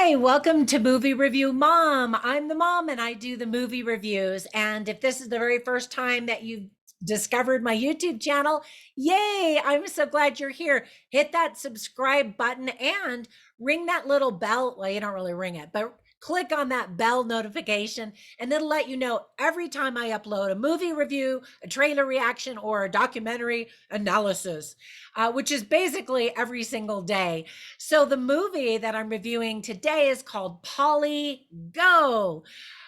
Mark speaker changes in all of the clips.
Speaker 1: Hi, welcome to Movie Review Mom. I'm the mom and I do the movie reviews. And if this is the very first time that you've discovered my YouTube channel, yay, I'm so glad you're here. Hit that subscribe button and ring that little bell. Well, you don't really ring it, but click on that bell notification and it'll let you know every time I upload a movie review, a trailer reaction, or a documentary analysis, which is basically every single day. So the movie that I'm reviewing today is called Paulie Go.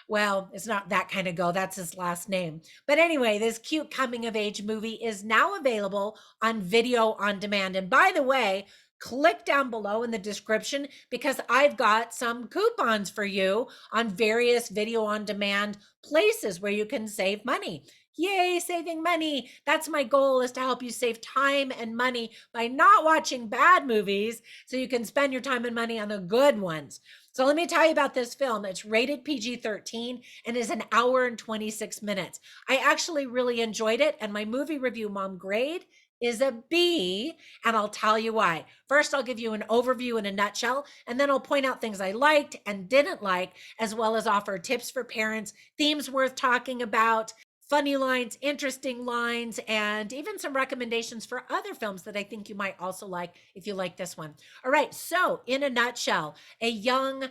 Speaker 1: Well, it's not that kind of go. That's his last name. But anyway, this cute coming of age movie is now available on video on demand. And by the way, click down below in the description because I've got some coupons for you on various video on demand places where you can save money. Yay, saving money. That's my goal, is to help you save time and money by not watching bad movies so you can spend your time and money on the good ones. So let me tell you about this film. It's rated PG-13 and is an hour and 26 minutes. I actually really enjoyed it, and my movie review mom grade is a B, and I'll tell you why. First, I'll give you an overview in a nutshell, and then I'll point out things I liked and didn't like, as well as offer tips for parents, themes worth talking about, funny lines, interesting lines, and even some recommendations for other films that I think you might also like if you like this one. All right, so in a nutshell, a young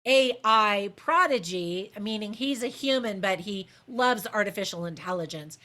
Speaker 1: AI prodigy, meaning he's a human, but he loves artificial intelligence.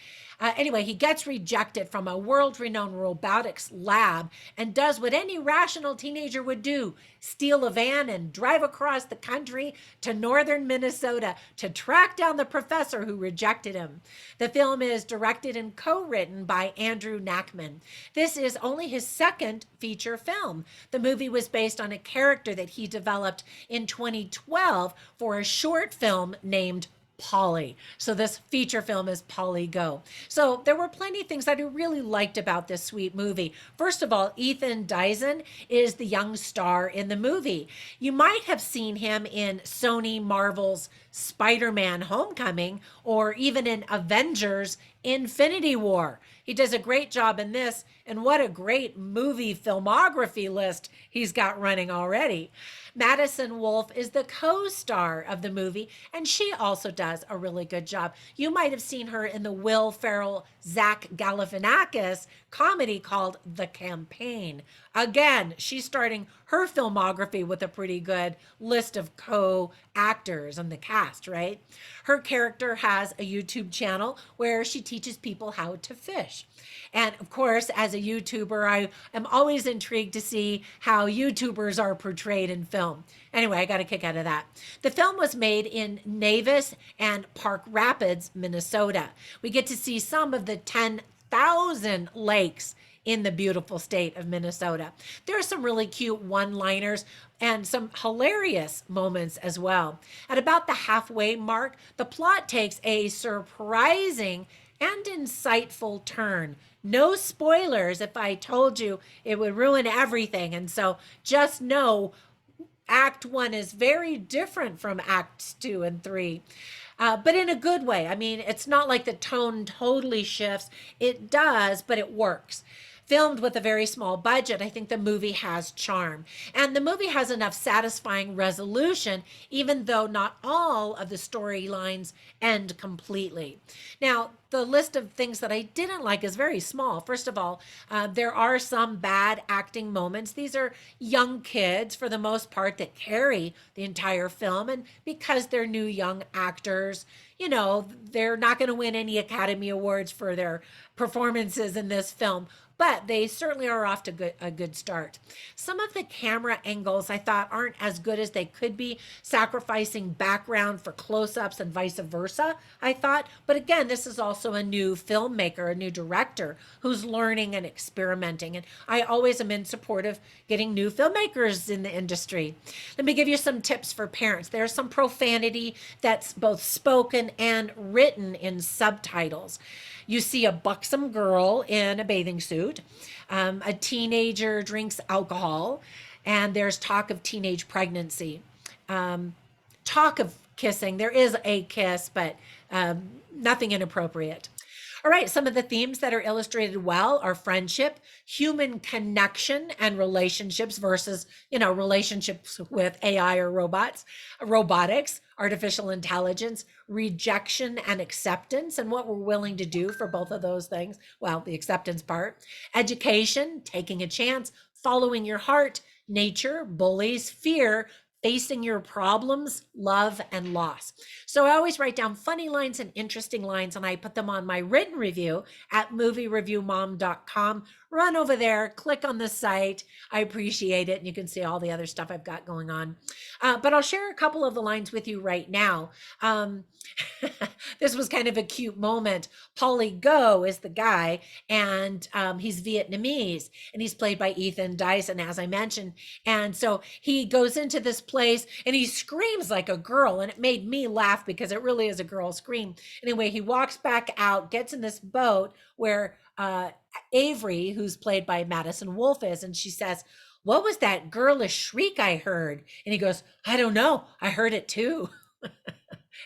Speaker 1: Anyway, he gets rejected from a world renowned robotics lab and does what any rational teenager would do: steal a van and drive across the country to northern Minnesota to track down the professor who rejected him. The film is directed and co written by Andrew Nachman. This is only his second feature film. The movie was based on a character that he developed in 2012 for a short film named Paulie. So this feature film is Paulie Go. So there were plenty of things that I really liked about this sweet movie. First of all, Ethan Dyson is the young star in the movie. You might have seen him in Sony Marvel's Spider-Man Homecoming or even in Avengers Infinity War. He does a great job in this, and what a great movie filmography list he's got running already. Madison Wolfe is the co-star of the movie, and she also does a really good job. You might have seen her in the Will Ferrell, Zach Galifianakis comedy called The Campaign. Again, she's starting her filmography with a pretty good list of co-actors and the cast, right? Her character has a YouTube channel where she teaches people how to fish. And of course, as a YouTuber, I am always intrigued to see how YouTubers are portrayed in film. Anyway, I got a kick out of that. The film was made in Navis and Park Rapids, Minnesota. We get to see some of the 10,000 lakes in the beautiful state of Minnesota. There are some really cute one-liners and some hilarious moments as well. At about the halfway mark, the plot takes a surprising and insightful turn. No spoilers if I told you it would ruin everything. And so just know Act 1 is very different from Acts 2 and 3. But in a good way. I mean, it's not like the tone totally shifts. It does, but it works. Filmed with a very small budget, I think the movie has charm. And the movie has enough satisfying resolution, even though not all of the storylines end completely. Now, the list of things that I didn't like is very small. First of all, there are some bad acting moments. These are young kids, for the most part, that carry the entire film. And because they're new young actors, you know, they're not going to win any Academy Awards for their performances in this film, but they certainly are off to a good start. Some of the camera angles I thought aren't as good as they could be, sacrificing background for close-ups and vice versa, I thought. But again, this is also a new filmmaker, a new director who's learning and experimenting. And I always am in support of getting new filmmakers in the industry. Let me give you some tips for parents. There's some profanity that's both spoken and written in subtitles. You see a buxom girl in a bathing suit. A teenager drinks alcohol, and there's talk of teenage pregnancy. Talk of kissing. There is a kiss, but nothing inappropriate. All right, some of the themes that are illustrated well are friendship, human connection, and relationships versus, relationships with AI or robotics, artificial intelligence, rejection and acceptance, and what we're willing to do for both of those things. Well, the acceptance part, education, taking a chance, following your heart, nature, bullies, fear, facing your problems, love, and loss. So I always write down funny lines and interesting lines, and I put them on my written review at moviereviewmom.com. Run over there, click on the site. I appreciate it. And you can see all the other stuff I've got going on. But I'll share a couple of the lines with you right now. This was kind of a cute moment. Paulie Go is the guy, and he's Vietnamese, and he's played by Ethan Dyson, as I mentioned. And so he goes into this place and he screams like a girl, and it made me laugh because it really is a girl scream. Anyway, he walks back out, gets in this boat where Avery, who's played by Madison Wolfe, is, and she says, "What was that girlish shriek I heard?" And he goes, "I don't know. I heard it too."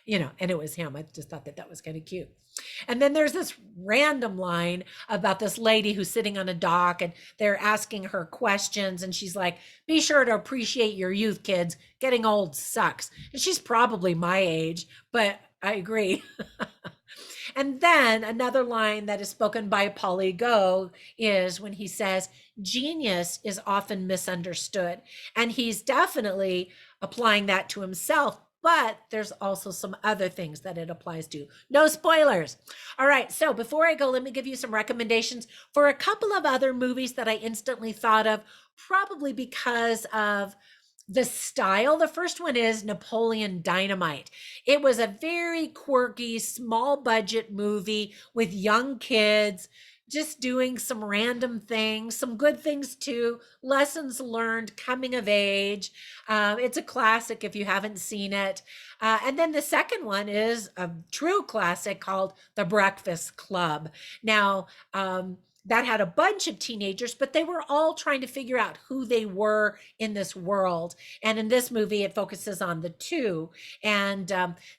Speaker 1: And it was him. I just thought that was kind of cute. And then there's this random line about this lady who's sitting on a dock and they're asking her questions. And she's like, "Be sure to appreciate your youth, kids. Getting old sucks." And she's probably my age, but I agree. And then another line that is spoken by Paulie Go is when he says, "Genius is often misunderstood." And he's definitely applying that to himself, but there's also some other things that it applies to. No spoilers. All right, so before I go, let me give you some recommendations for a couple of other movies that I instantly thought of, probably because of the style. The first one is Napoleon Dynamite. It was a very quirky, small budget movie with young kids just doing some random things, some good things too, lessons learned, coming of age. It's a classic if you haven't seen it. And then the second one is a true classic called The Breakfast Club. Now, that had a bunch of teenagers, but they were all trying to figure out who they were in this world. And in this movie, it focuses on the two. And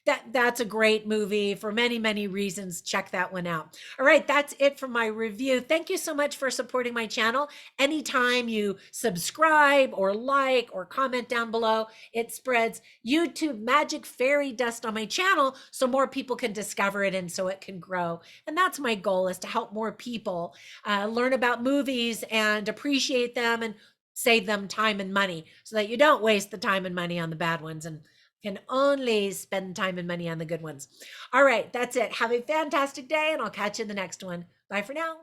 Speaker 1: that's a great movie for many, many reasons. Check that one out. All right, that's it for my review. Thank you so much for supporting my channel. Anytime you subscribe or like or comment down below, it spreads YouTube magic fairy dust on my channel so more people can discover it and so it can grow. And that's my goal, is to help more people learn about movies and appreciate them and save them time and money so that you don't waste the time and money on the bad ones and can only spend time and money on the good ones. All right, that's it. Have a fantastic day, and I'll catch you in the next one. Bye for now.